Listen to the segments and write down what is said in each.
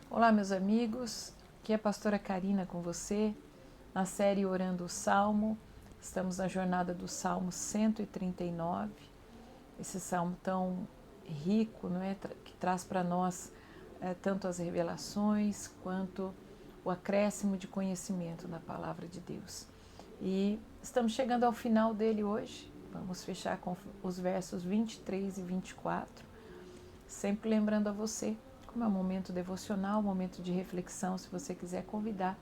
Olá, meus amigos, aqui é a pastora Karina com você, na série Orando o Salmo. Estamos na jornada do Salmo 139, esse salmo tão rico, não é? Que traz para nós tanto as revelações quanto o acréscimo de conhecimento na palavra de Deus. E estamos chegando ao final dele hoje, vamos fechar com os versos 23 e 24, sempre lembrando a você, como é um momento devocional, um momento de reflexão, se você quiser convidar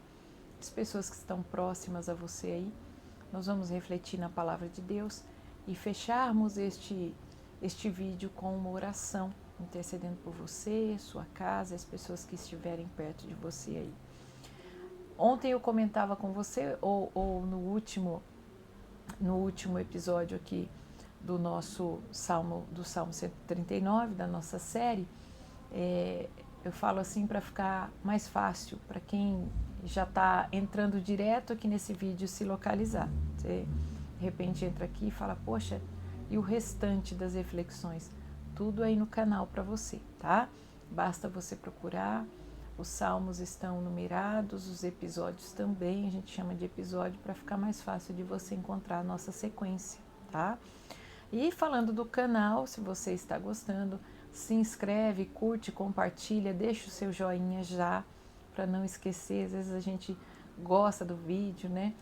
as pessoas que estão próximas a você aí, nós vamos refletir na palavra de Deus e fecharmos este vídeo com uma oração, intercedendo por você, sua casa, as pessoas que estiverem perto de você aí. Ontem eu comentava com você, ou no último episódio aqui do nosso Salmo 139, da nossa série, eu falo assim para ficar mais fácil para quem já está entrando direto aqui nesse vídeo se localizar. Você de repente entra aqui e fala, poxa, e o restante das reflexões? Tudo aí no canal para você, tá? Basta você procurar, os salmos estão numerados, os episódios também, a gente chama de episódio para ficar mais fácil de você encontrar a nossa sequência, tá? E falando do canal, se você está gostando, se inscreve, curte, compartilha, deixa o seu joinha já, para não esquecer. Às vezes a gente gosta do vídeo, né?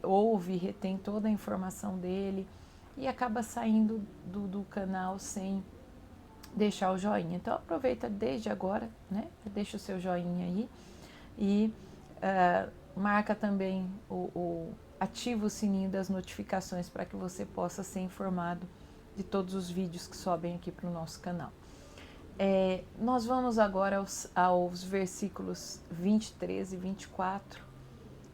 Ouve, retém toda a informação dele e acaba saindo do canal sem deixar o joinha. Então aproveita desde agora, né? Deixa o seu joinha aí e marca também ativa o sininho das notificações para que você possa ser informado de todos os vídeos que sobem aqui para o nosso canal. Nós vamos agora aos versículos 23 e 24,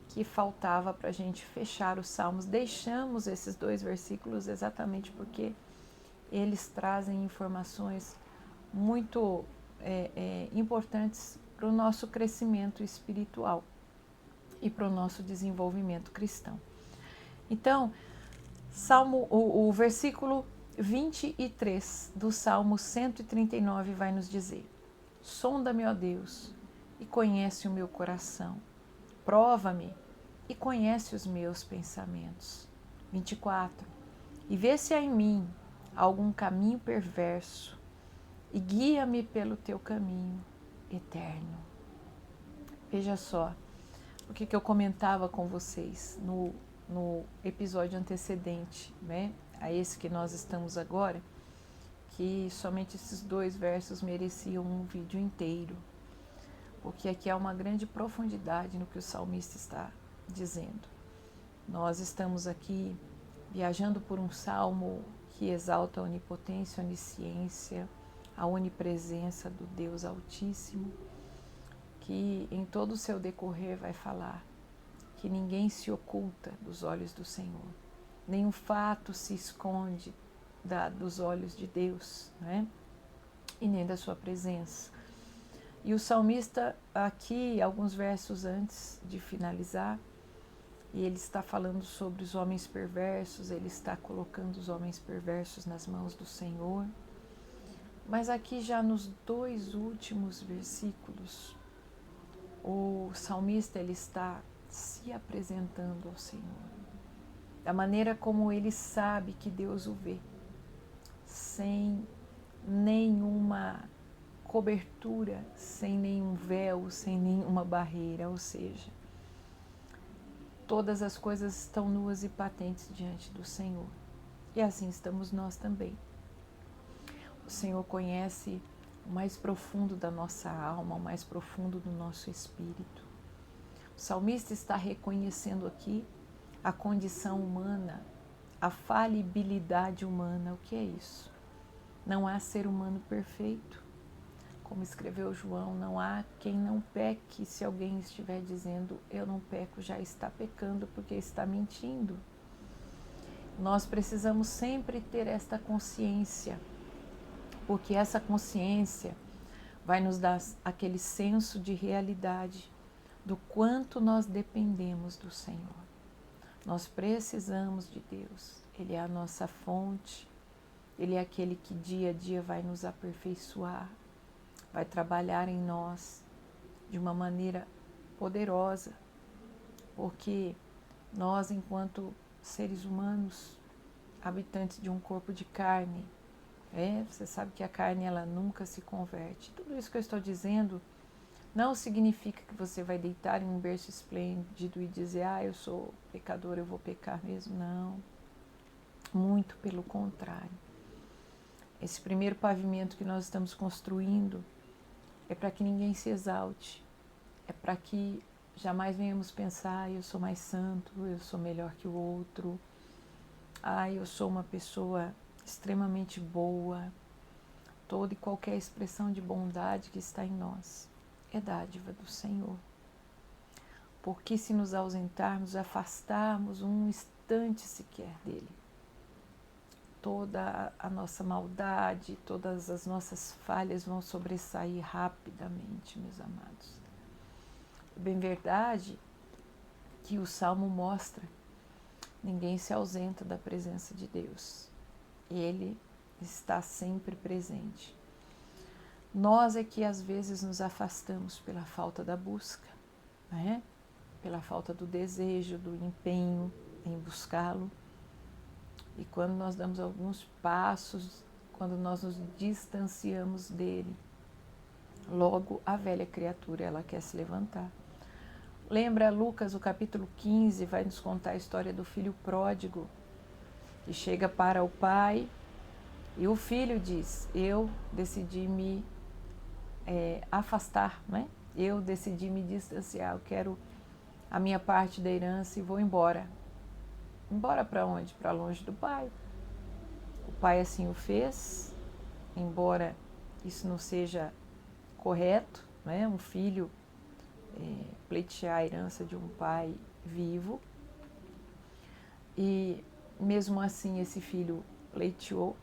que faltava para a gente fechar os salmos. Deixamos esses dois versículos exatamente porque eles trazem informações muito importantes para o nosso crescimento espiritual e para o nosso desenvolvimento cristão. Então, o versículo 23 do Salmo 139 vai nos dizer: sonda-me, ó Deus, e conhece o meu coração. Prova-me e conhece os meus pensamentos. 24. E vê se há em mim algum caminho perverso e guia-me pelo teu caminho eterno. Veja só, o que eu comentava com vocês no episódio antecedente, né, a esse que nós estamos agora, que somente esses dois versos mereciam um vídeo inteiro, porque aqui há uma grande profundidade no que o salmista está dizendo. Nós estamos aqui viajando por um salmo que exalta a onipotência, a onisciência, a onipresença do Deus Altíssimo, que em todo o seu decorrer vai falar que ninguém se oculta dos olhos do Senhor, nenhum fato se esconde dos olhos de Deus, né? E nem da sua presença. E o salmista aqui, alguns versos antes de finalizar, e ele está falando sobre os homens perversos, ele está colocando os homens perversos nas mãos do Senhor. Mas aqui já nos dois últimos versículos, o salmista ele está se apresentando ao Senhor, da maneira como ele sabe que Deus o vê, sem nenhuma cobertura, sem nenhum véu, sem nenhuma barreira, ou seja, todas as coisas estão nuas e patentes diante do Senhor. E assim estamos nós também. O Senhor conhece o mais profundo da nossa alma, o mais profundo do nosso espírito. O salmista está reconhecendo aqui a condição humana, a falibilidade humana. O que é isso? Não há ser humano perfeito. Como escreveu João, não há quem não peque. Se alguém estiver dizendo eu não peco, já está pecando porque está mentindo. Nós precisamos sempre ter esta consciência, porque essa consciência vai nos dar aquele senso de realidade do quanto nós dependemos do Senhor. Nós precisamos de Deus, Ele é a nossa fonte, Ele é aquele que dia a dia vai nos aperfeiçoar, vai trabalhar em nós de uma maneira poderosa, porque nós, enquanto seres humanos, habitantes de um corpo de carne, você sabe que a carne ela nunca se converte. Tudo isso que eu estou dizendo não significa que você vai deitar em um berço esplêndido e dizer, eu sou pecador, eu vou pecar mesmo. Não, muito pelo contrário. Esse primeiro pavimento que nós estamos construindo é para que ninguém se exalte, é para que jamais venhamos pensar, eu sou mais santo, eu sou melhor que o outro, eu sou uma pessoa extremamente boa. Toda e qualquer expressão de bondade que está em nós é dádiva do Senhor. Porque se nos ausentarmos, afastarmos um instante sequer dele, toda a nossa maldade, todas as nossas falhas vão sobressair rapidamente, meus amados. É bem verdade que o Salmo mostra, ninguém se ausenta da presença de Deus. Ele está sempre presente. Nós é que às vezes nos afastamos pela falta da busca, né? Pela falta do desejo, do empenho em buscá-lo. E quando nós damos alguns passos, quando nós nos distanciamos dele, logo a velha criatura ela quer se levantar. Lembra Lucas, o capítulo 15, vai nos contar a história do filho pródigo, que chega para o pai e o filho diz, eu decidi me afastar, né? Eu decidi me distanciar, eu quero a minha parte da herança e vou embora. Embora para onde? Para longe do pai. O pai assim o fez, embora isso não seja correto, né? Um filho pleitear a herança de um pai vivo. E mesmo assim esse filho pleiteou.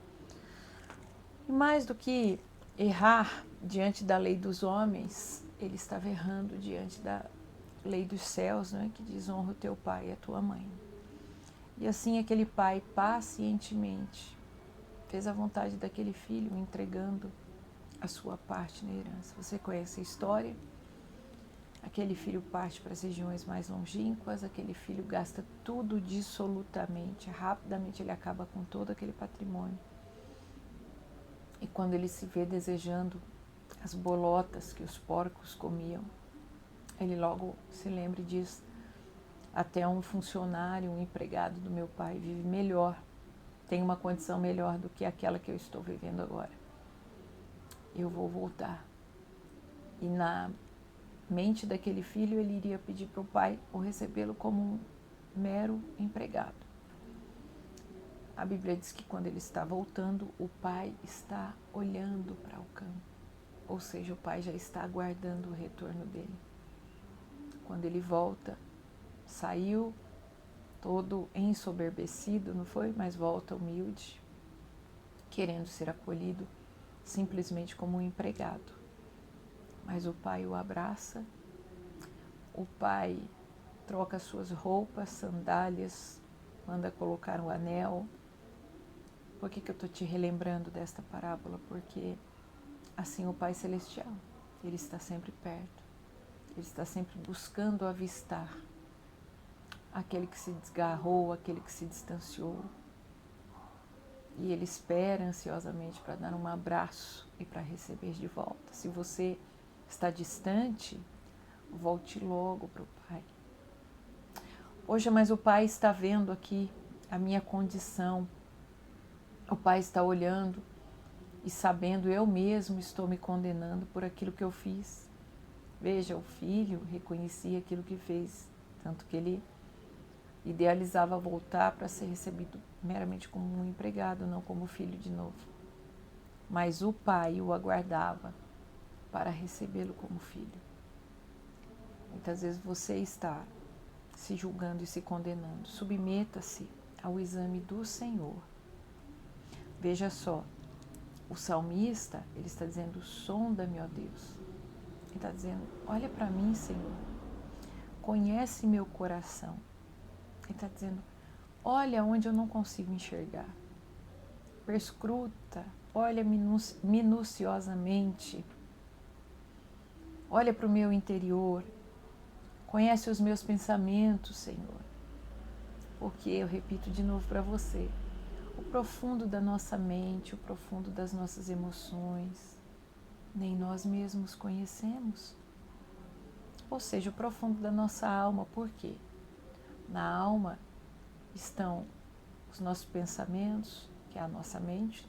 E mais do que errar diante da lei dos homens, ele estava errando diante da lei dos céus, né, que diz honra o teu pai e a tua mãe. E assim aquele pai pacientemente fez a vontade daquele filho, entregando a sua parte na herança. Você conhece a história? Aquele filho parte para as regiões mais longínquas, aquele filho gasta tudo dissolutamente, rapidamente ele acaba com todo aquele patrimônio. E quando ele se vê desejando as bolotas que os porcos comiam, ele logo se lembra e diz, até um funcionário, um empregado do meu pai vive melhor, tem uma condição melhor do que aquela que eu estou vivendo agora. Eu vou voltar. E na mente daquele filho, ele iria pedir para o pai ou recebê-lo como um mero empregado. A Bíblia diz que quando ele está voltando, o pai está olhando para o campo. Ou seja, o pai já está aguardando o retorno dele. Quando ele volta, saiu todo ensoberbecido, não foi? Mas volta humilde, querendo ser acolhido simplesmente como um empregado. Mas o pai o abraça, o pai troca suas roupas, sandálias, manda colocar um anel. Por que eu estou te relembrando desta parábola? Porque assim o Pai Celestial, Ele está sempre perto, Ele está sempre buscando avistar aquele que se desgarrou, aquele que se distanciou. E Ele espera ansiosamente para dar um abraço e para receber de volta. Se você está distante, volte logo para o Pai. Poxa, mas o Pai está vendo aqui a minha condição. O Pai está olhando e sabendo, eu mesmo estou me condenando por aquilo que eu fiz. Veja, o filho reconhecia aquilo que fez, tanto que ele idealizava voltar para ser recebido meramente como um empregado, não como filho de novo. Mas o pai o aguardava para recebê-lo como filho. Muitas vezes você está se julgando e se condenando. Submeta-se ao exame do Senhor. Veja só, o salmista, ele está dizendo, sonda-me, ó Deus. Ele está dizendo, olha para mim, Senhor, conhece meu coração. Ele está dizendo, olha onde eu não consigo enxergar. Perscruta, olha minuciosamente Olha para o meu interior. Conhece os meus pensamentos, Senhor. Porque eu repito de novo para você, o profundo da nossa mente, o profundo das nossas emoções, nem nós mesmos conhecemos. Ou seja, o profundo da nossa alma. Por quê? Na alma estão os nossos pensamentos, que é a nossa mente,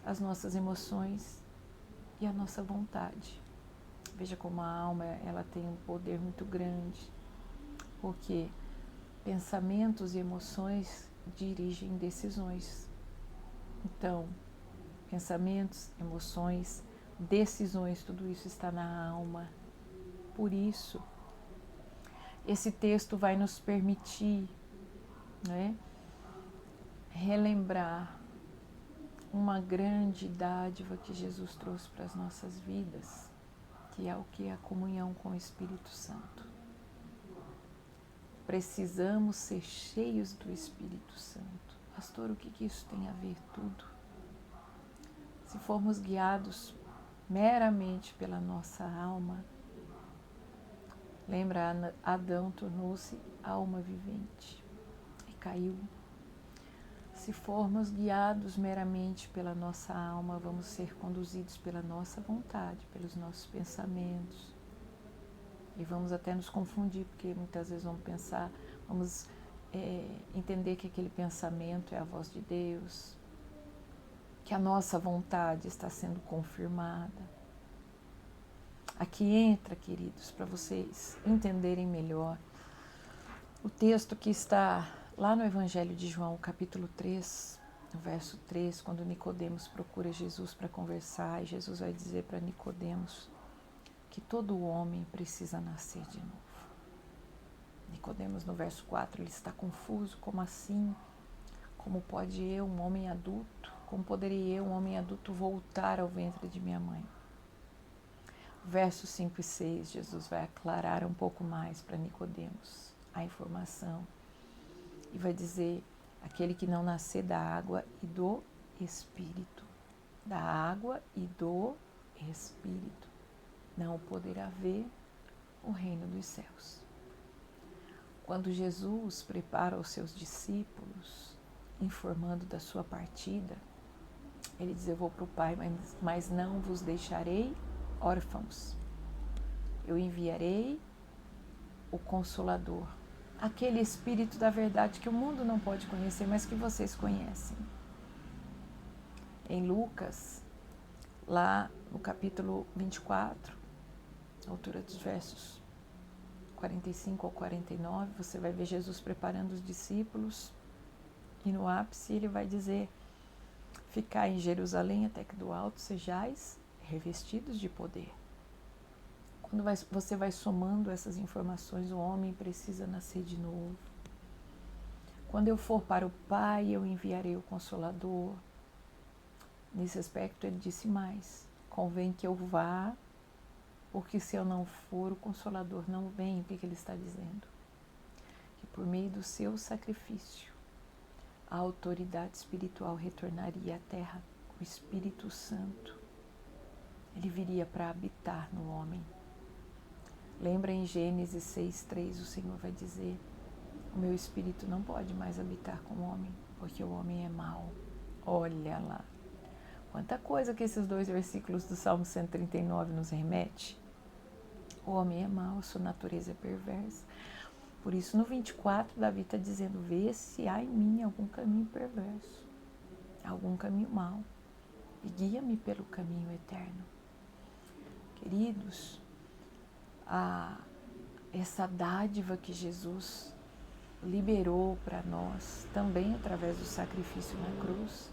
as nossas emoções e a nossa vontade. Veja como a alma ela tem um poder muito grande, porque pensamentos e emoções dirigem decisões. Então, pensamentos, emoções, decisões, tudo isso está na alma. Por isso, esse texto vai nos permitir, né, relembrar uma grande dádiva que Jesus trouxe para as nossas vidas, que é o que é a comunhão com o Espírito Santo. Precisamos ser cheios do Espírito Santo. Pastor, o que isso tem a ver? Tudo. Se formos guiados meramente pela nossa alma, lembra, Adão tornou-se alma vivente e caiu. Se formos guiados meramente pela nossa alma, vamos ser conduzidos pela nossa vontade, pelos nossos pensamentos. E vamos até nos confundir, porque muitas vezes vamos entender que aquele pensamento é a voz de Deus, que a nossa vontade está sendo confirmada. Aqui entra, queridos, para vocês entenderem melhor, o texto que está lá no Evangelho de João, capítulo 3, no verso 3, quando Nicodemos procura Jesus para conversar, e Jesus vai dizer para Nicodemos que todo homem precisa nascer de novo. Nicodemos, no verso 4, ele está confuso, como assim? Como pode eu, um homem adulto, como poderia eu, um homem adulto, voltar ao ventre de minha mãe? Versos 5 e 6, Jesus vai aclarar um pouco mais para Nicodemos a informação e vai dizer: aquele que não nascer da água e do Espírito, da água e do Espírito, não poderá ver o reino dos céus. Quando Jesus prepara os seus discípulos, informando da sua partida, ele diz: eu vou para o Pai, mas não vos deixarei órfãos. Eu enviarei o Consolador, aquele Espírito da verdade que o mundo não pode conhecer, mas que vocês conhecem. Em Lucas, lá no capítulo 24, altura dos versos 45 ao 49, você vai ver Jesus preparando os discípulos e no ápice ele vai dizer: ficai em Jerusalém até que do alto sejais revestidos de poder. Quando você vai somando essas informações, o homem precisa nascer de novo. Quando eu for para o Pai, eu enviarei o Consolador. Nesse aspecto, ele disse mais: convém que eu vá, porque se eu não for, o Consolador não vem. O que ele está dizendo? Que por meio do seu sacrifício, a autoridade espiritual retornaria à terra, o Espírito Santo. Ele viria para habitar no homem. Lembra em Gênesis 6:3, o Senhor vai dizer: o meu Espírito não pode mais habitar com o homem, porque o homem é mau. Olha lá. Quanta coisa que esses dois versículos do Salmo 139 nos remete. O homem é mau, sua natureza é perversa. Por isso, no 24, Davi está dizendo: vê se há em mim algum caminho perverso, algum caminho mau, e guia-me pelo caminho eterno. Queridos, essa dádiva que Jesus liberou para nós, também através do sacrifício na cruz.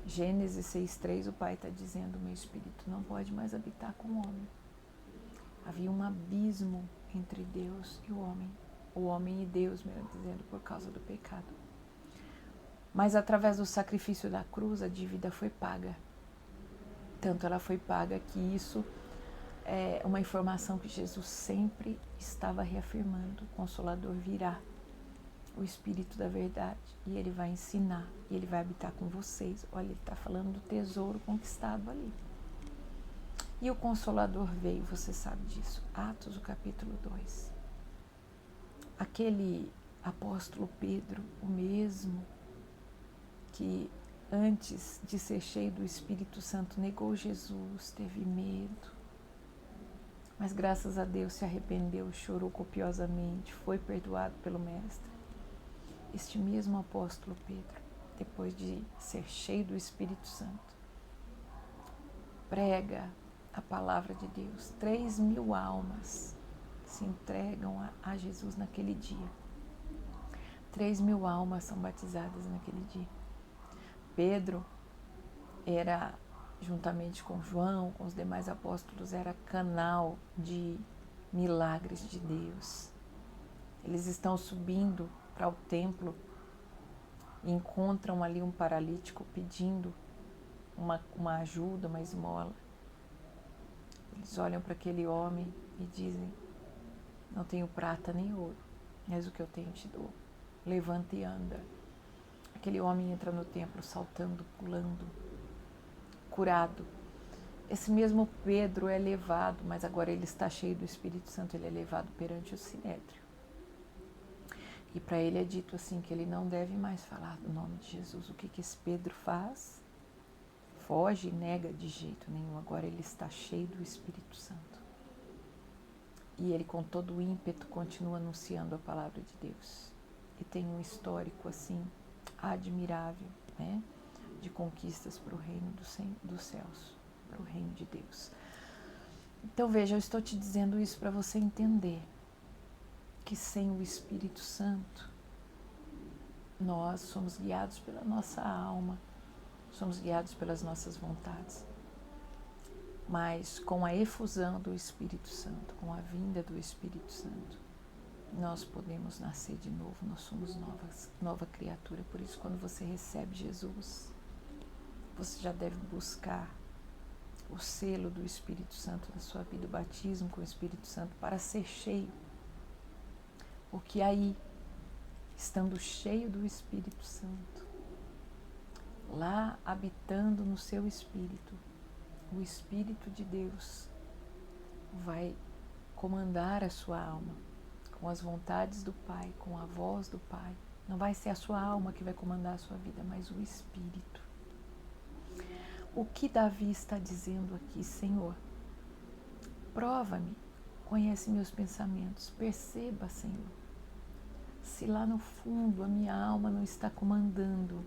Gênesis 6:3, o Pai está dizendo: o meu Espírito não pode mais habitar com o homem. Havia um abismo entre Deus e o homem e Deus, melhor dizendo, por causa do pecado. Mas através do sacrifício da cruz, a dívida foi paga. Tanto ela foi paga que isso é uma informação que Jesus sempre estava reafirmando: o Consolador virá, o Espírito da verdade, e ele vai ensinar, e ele vai habitar com vocês. Olha, ele está falando do tesouro conquistado ali. E o Consolador veio, você sabe disso. Atos, o capítulo 2. Aquele apóstolo Pedro, o mesmo que antes de ser cheio do Espírito Santo negou Jesus, teve medo, mas graças a Deus se arrependeu, chorou copiosamente, foi perdoado pelo Mestre. Este mesmo apóstolo Pedro, depois de ser cheio do Espírito Santo, prega a palavra de Deus. 3.000 almas se entregam a Jesus naquele dia. 3.000 almas são batizadas naquele dia. Pedro era, juntamente com João, com os demais apóstolos, era canal de milagres de Deus. Eles estão subindo para o templo e encontram ali um paralítico pedindo uma ajuda, uma esmola. Eles olham para aquele homem e dizem: não tenho prata nem ouro, mas o que eu tenho te dou. Levanta e anda. Aquele homem entra no templo saltando, pulando, curado. Esse mesmo Pedro é levado, mas agora ele está cheio do Espírito Santo, ele é levado perante o Sinédrio. E para ele é dito assim, que ele não deve mais falar do nome de Jesus. O que esse Pedro faz? Foge e nega de jeito nenhum. Agora ele está cheio do Espírito Santo. E ele, com todo o ímpeto, continua anunciando a palavra de Deus. E tem um histórico assim admirável, né, de conquistas para o reino dos céus, para o reino de Deus. Então veja, eu estou te dizendo isso para você entender que sem o Espírito Santo nós somos guiados pela nossa alma, somos guiados pelas nossas vontades. Mas com a efusão do Espírito Santo, com a vinda do Espírito Santo, nós podemos nascer de novo, nós somos nova criatura. Por isso, quando você recebe Jesus, você já deve buscar o selo do Espírito Santo na sua vida, o batismo com o Espírito Santo, para ser cheio. Porque aí, estando cheio do Espírito Santo, lá habitando no seu espírito, o Espírito de Deus vai comandar a sua alma com as vontades do Pai, com a voz do Pai. Não vai ser a sua alma que vai comandar a sua vida, mas o Espírito. O que Davi está dizendo aqui? Senhor, prova-me, conhece meus pensamentos, perceba, Senhor, se lá no fundo a minha alma não está comandando,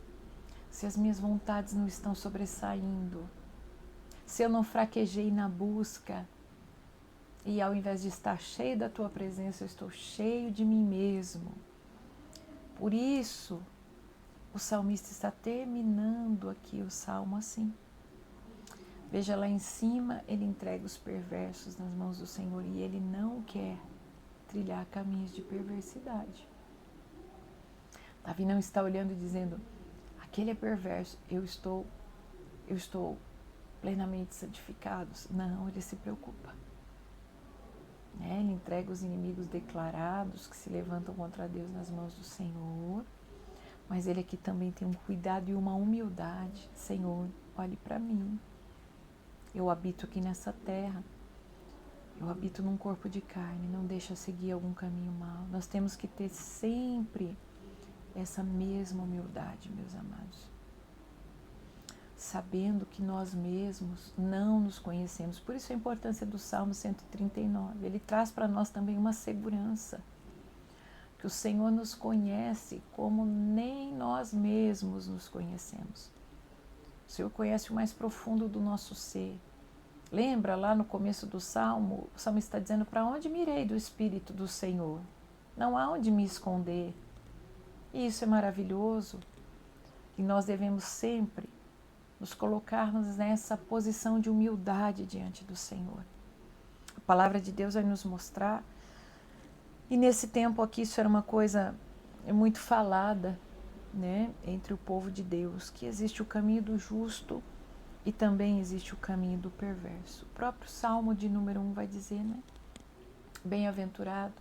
se as minhas vontades não estão sobressaindo, se eu não fraquejei na busca e ao invés de estar cheio da Tua presença, eu estou cheio de mim mesmo. Por isso, o salmista está terminando aqui o salmo assim. Veja, lá em cima, ele entrega os perversos nas mãos do Senhor e ele não quer trilhar caminhos de perversidade. Davi não está olhando e dizendo: aquele é perverso, eu estou plenamente santificado. Não, ele se preocupa. Ele entrega os inimigos declarados que se levantam contra Deus nas mãos do Senhor, mas ele aqui também tem um cuidado e uma humildade. Senhor, olhe para mim. Eu habito aqui nessa terra, eu habito num corpo de carne, não deixa seguir algum caminho mau. Nós temos que ter sempre essa mesma humildade, meus amados. Sabendo que nós mesmos não nos conhecemos. Por isso a importância do Salmo 139. Ele traz para nós também uma segurança, que o Senhor nos conhece como nem nós mesmos nos conhecemos. O Senhor conhece o mais profundo do nosso ser. Lembra lá no começo do Salmo, o Salmo está dizendo: para onde me irei do Espírito do Senhor? Não há onde me esconder. E isso é maravilhoso. E nós devemos sempre nos colocarmos nessa posição de humildade diante do Senhor. A palavra de Deus vai nos mostrar. E nesse tempo aqui isso era uma coisa muito falada, né, entre o povo de Deus, que existe o caminho do justo e também existe o caminho do perverso. O próprio Salmo de número 1 vai dizer, né, bem-aventurado,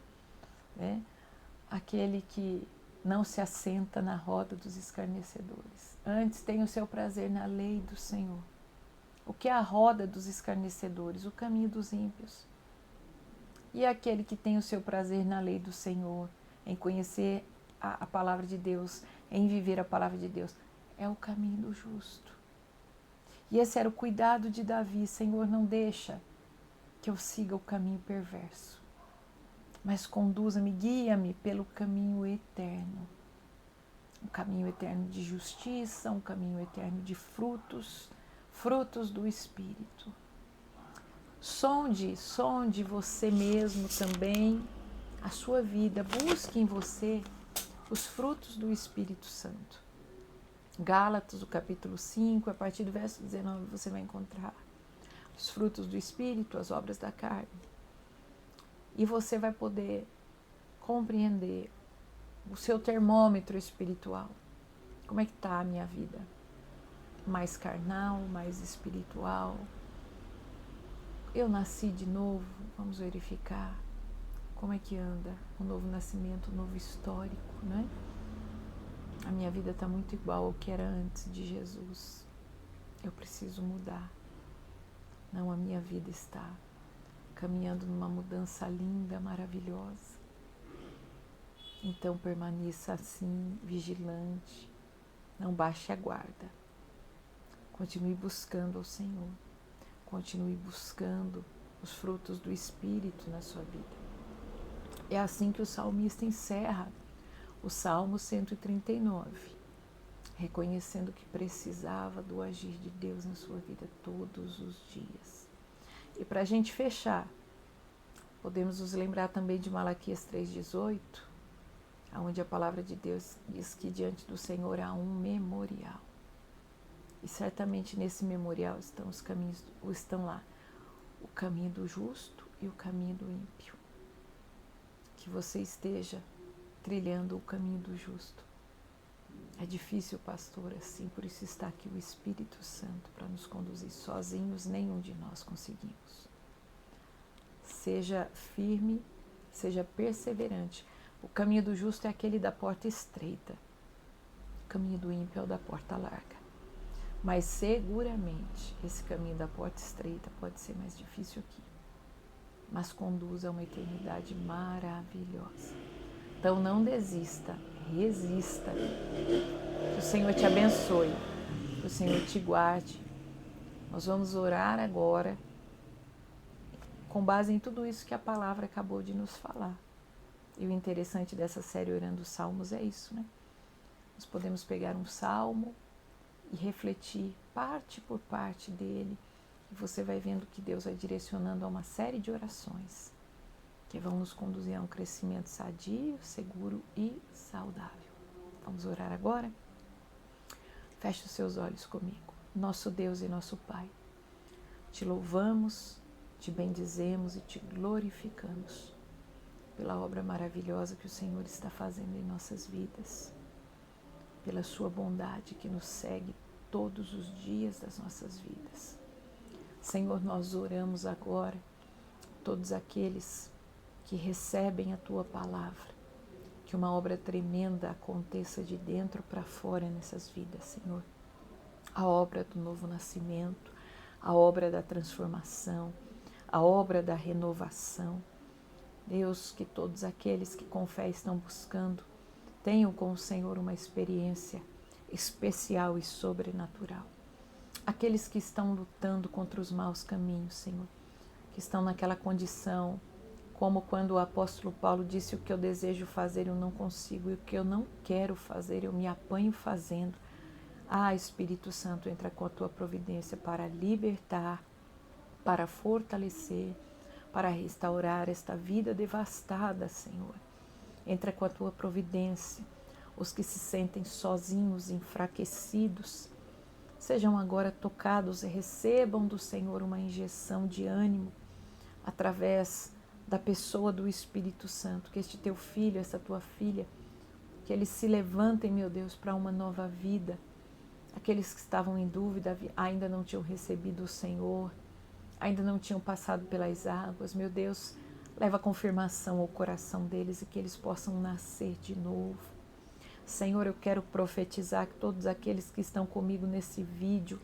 né, aquele que não se assenta na roda dos escarnecedores. Antes tem o seu prazer na lei do Senhor. O que é a roda dos escarnecedores? O caminho dos ímpios. E aquele que tem o seu prazer na lei do Senhor, em conhecer a palavra de Deus, em viver a palavra de Deus, é o caminho do justo. E esse era o cuidado de Davi. Senhor, não deixa que eu siga o caminho perverso, mas conduza-me, guia-me pelo caminho eterno. Um caminho eterno de justiça, um caminho eterno de frutos do Espírito. Sonde você mesmo também, a sua vida, busque em você os frutos do Espírito Santo. Gálatas, o capítulo 5, a partir do verso 19, você vai encontrar os frutos do Espírito, as obras da carne. E você vai poder compreender o seu termômetro espiritual. Como é que está a minha vida? Mais carnal, mais espiritual? Eu nasci de novo? Vamos verificar como é que anda o novo nascimento, o novo histórico, né? A minha vida está muito igual ao que era antes de Jesus. Eu preciso mudar. Não, a minha vida está caminhando numa mudança linda, maravilhosa. Então permaneça assim, vigilante. Não baixe a guarda. Continue buscando ao Senhor. Continue buscando os frutos do Espírito na sua vida. É assim que o salmista encerra o Salmo 139, reconhecendo que precisava do agir de Deus na sua vida todos os dias. E para a gente fechar, podemos nos lembrar também de Malaquias 3,18, onde a palavra de Deus diz que diante do Senhor há um memorial. E certamente nesse memorial estão lá o caminho do justo e o caminho do ímpio. Que você esteja trilhando o caminho do justo. É difícil, pastor, assim, por isso está aqui o Espírito Santo para nos conduzir. Sozinhos nenhum de nós conseguimos. Seja firme, seja perseverante. O caminho do justo é aquele da porta estreita. O caminho do ímpio é o da porta larga. Mas seguramente esse caminho da porta estreita pode ser mais difícil aqui, mas conduz a uma eternidade maravilhosa. Então não desista, resista. Que o Senhor te abençoe, que o Senhor te guarde. Nós vamos orar agora com base em tudo isso que a palavra acabou de nos falar. E o interessante dessa série Orando os Salmos é isso, né? Nós podemos pegar um salmo e refletir parte por parte dele, e você vai vendo que Deus vai direcionando a uma série de orações que vão nos conduzir a um crescimento sadio, seguro e saudável. Vamos orar agora? Feche os seus olhos comigo. Nosso Deus e nosso Pai, te louvamos, te bendizemos e te glorificamos pela obra maravilhosa que o Senhor está fazendo em nossas vidas, pela sua bondade que nos segue todos os dias das nossas vidas. Senhor, nós oramos agora todos aqueles que recebem a tua palavra, que uma obra tremenda aconteça de dentro para fora nessas vidas, Senhor. A obra do novo nascimento, a obra da transformação, a obra da renovação. Deus, que todos aqueles que com fé estão buscando tenham com o Senhor uma experiência especial e sobrenatural. Aqueles que estão lutando contra os maus caminhos, Senhor, que estão naquela condição, como quando o apóstolo Paulo disse: o que eu desejo fazer eu não consigo, e o que eu não quero fazer eu me apanho fazendo. Ah, Espírito Santo, entra com a tua providência para libertar, para fortalecer, para restaurar esta vida devastada, Senhor. Entra com a tua providência. Os que se sentem sozinhos, enfraquecidos, sejam agora tocados e recebam do Senhor uma injeção de ânimo através da pessoa do Espírito Santo. Que este teu filho, esta tua filha, que eles se levantem, meu Deus, para uma nova vida. Aqueles que estavam em dúvida, ainda não tinham recebido o Senhor, ainda não tinham passado pelas águas, meu Deus, leva a confirmação ao coração deles e que eles possam nascer de novo. Senhor, eu quero profetizar que todos aqueles que estão comigo nesse vídeo,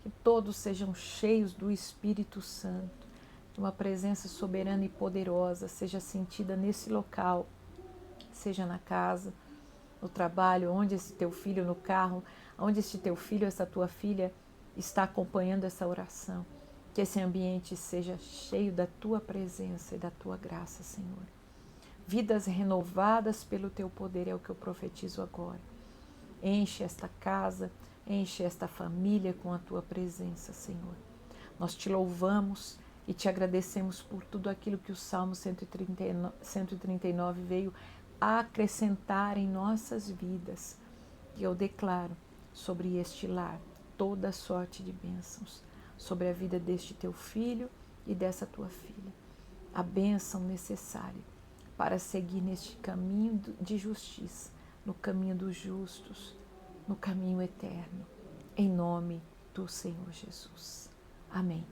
que todos sejam cheios do Espírito Santo, que uma presença soberana e poderosa seja sentida nesse local, seja na casa, no trabalho, onde esse teu filho, no carro, onde esse teu filho, essa tua filha está acompanhando essa oração. Que esse ambiente seja cheio da tua presença e da tua graça, Senhor. Vidas renovadas pelo teu poder é o que eu profetizo agora. Enche esta casa, enche esta família com a tua presença, Senhor. Nós te louvamos e te agradecemos por tudo aquilo que o Salmo 139 veio acrescentar em nossas vidas. E eu declaro sobre este lar toda sorte de bênçãos, sobre a vida deste teu filho e dessa tua filha. A bênção necessária para seguir neste caminho de justiça, no caminho dos justos, no caminho eterno, em nome do Senhor Jesus. Amém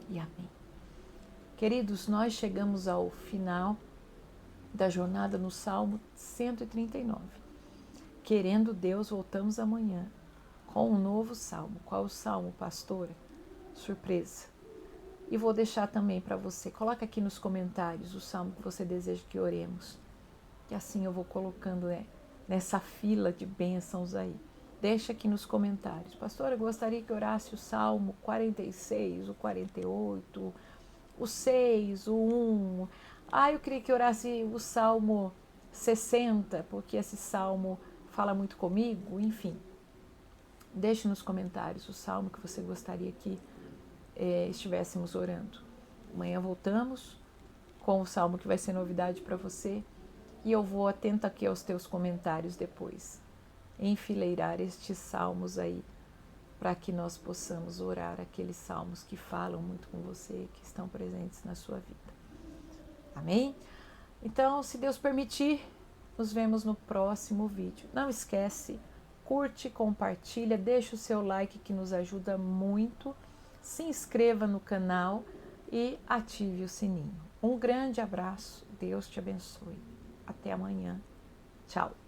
e amém. Queridos, nós chegamos ao final da jornada no Salmo 139. Querendo Deus, voltamos amanhã com um novo salmo. Qual o salmo, pastora? Surpresa. E vou deixar também para você. Coloca aqui nos comentários o salmo que você deseja que oremos. E assim eu vou colocando nessa fila de bênçãos aí. Deixa aqui nos comentários. Pastora, eu gostaria que orasse o salmo 46, o 48, o 6, o 1. Eu queria que orasse o salmo 60, porque esse salmo fala muito comigo. Enfim, deixe nos comentários o salmo que você gostaria que estivéssemos orando. Amanhã voltamos com o salmo que vai ser novidade para você e eu vou atenta aqui aos teus comentários depois, enfileirar estes salmos aí para que nós possamos orar aqueles salmos que falam muito com você, que estão presentes na sua vida. Amém? Então, se Deus permitir, nos vemos no próximo vídeo. Não esquece, curte, compartilha, deixa o seu like que nos ajuda muito. Se inscreva no canal e ative o sininho. Um grande abraço, Deus te abençoe. Até amanhã. Tchau.